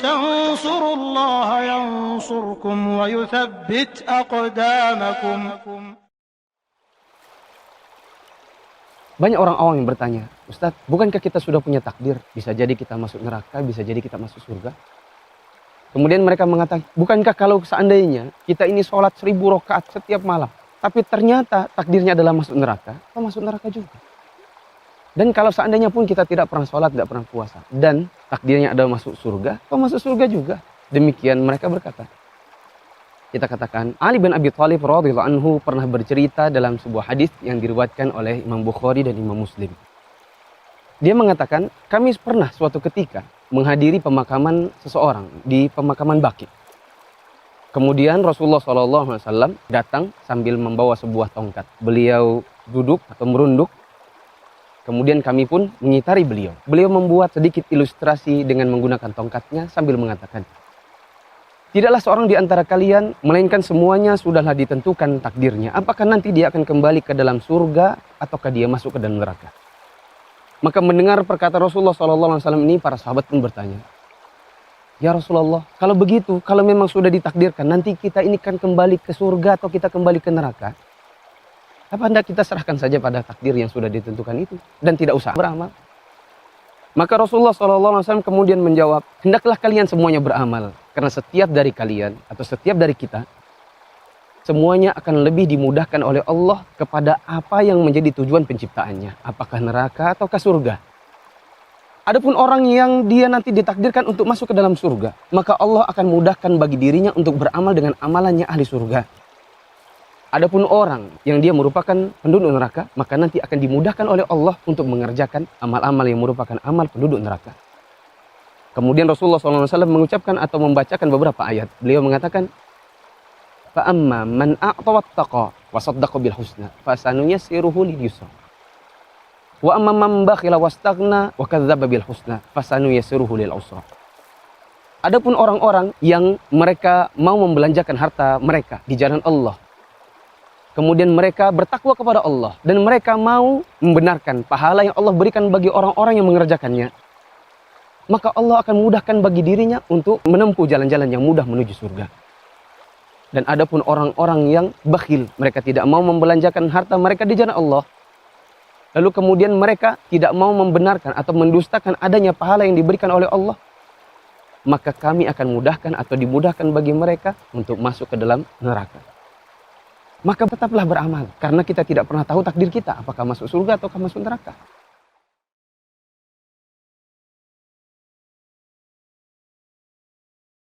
تنصروا الله ينصركم ويثبت أقدامكم. Banyak orang awam yang bertanya, Ustadz, bukankah kita sudah punya takdir? Bisa jadi kita masuk neraka, bisa jadi kita masuk surga. Kemudian mereka mengatakan, bukankah kalau seandainya kita ini sholat 1000 rakaat setiap malam, tapi ternyata takdirnya adalah masuk neraka, kita masuk neraka juga. Dan kalau seandainya pun kita tidak pernah sholat, tidak pernah puasa, dan takdirnya adalah masuk surga, kita masuk surga juga. Demikian mereka berkata. Kita katakan, Ali bin Abi Thalib radhiyallahu anhu pernah bercerita dalam sebuah hadis yang diriwayatkan oleh Imam Bukhari dan Imam Muslim. Dia mengatakan, kami pernah suatu ketika menghadiri pemakaman seseorang di pemakaman Baqi. Kemudian Rasulullah SAW datang sambil membawa sebuah tongkat. Beliau duduk atau merunduk. Kemudian kami pun mengitari beliau. Beliau membuat sedikit ilustrasi dengan menggunakan tongkatnya sambil mengatakan, tidaklah seorang di antara kalian, melainkan semuanya sudahlah ditentukan takdirnya. Apakah nanti dia akan kembali ke dalam surga ataukah dia masuk ke dalam neraka? Maka mendengar perkataan Rasulullah SAW ini, para sahabat pun bertanya, ya Rasulullah, kalau begitu, kalau memang sudah ditakdirkan, nanti kita ini kan kembali ke surga atau kita kembali ke neraka, apa hendak kita serahkan saja pada takdir yang sudah ditentukan itu dan tidak usah beramal? Maka Rasulullah SAW kemudian menjawab, hendaklah kalian semuanya beramal. Karena setiap dari kalian atau setiap dari kita, semuanya akan lebih dimudahkan oleh Allah kepada apa yang menjadi tujuan penciptaannya. Apakah neraka ataukah surga. Adapun orang yang dia nanti ditakdirkan untuk masuk ke dalam surga, maka Allah akan mudahkan bagi dirinya untuk beramal dengan amalannya ahli surga. Adapun orang yang dia merupakan penduduk neraka, maka nanti akan dimudahkan oleh Allah untuk mengerjakan amal-amal yang merupakan amal penduduk neraka. Kemudian Rasulullah SAW mengucapkan atau membacakan beberapa ayat. Beliau mengatakan, فَأَمَّا مَنْ أَعْطَى وَاتَّقَى وَصَدَّقَ بِالْحُسْنَى فَسَنُيَسِّرُهُ لِلْيُسْرَى وَأَمَّا مَنْ بَخِلَ وَاسْتَغْنَى وَكَذَّبَ بِالْحُسْنَى فَسَنُيَسِّرُهُ لِلْعُسْرَى. Adapun orang-orang yang mereka mau membelanjakan harta mereka di jalan Allah, kemudian mereka bertakwa kepada Allah dan mereka mau membenarkan pahala yang Allah berikan bagi orang-orang yang mengerjakannya, maka Allah akan mudahkan bagi dirinya untuk menempuh jalan-jalan yang mudah menuju surga. Dan adapun orang-orang yang bakhil, mereka tidak mau membelanjakan harta mereka di jalan Allah, lalu kemudian mereka tidak mau membenarkan atau mendustakan adanya pahala yang diberikan oleh Allah, maka kami akan mudahkan atau dimudahkan bagi mereka untuk masuk ke dalam neraka. Maka tetaplah beramal, karena kita tidak pernah tahu takdir kita, apakah masuk surga ataukah masuk neraka.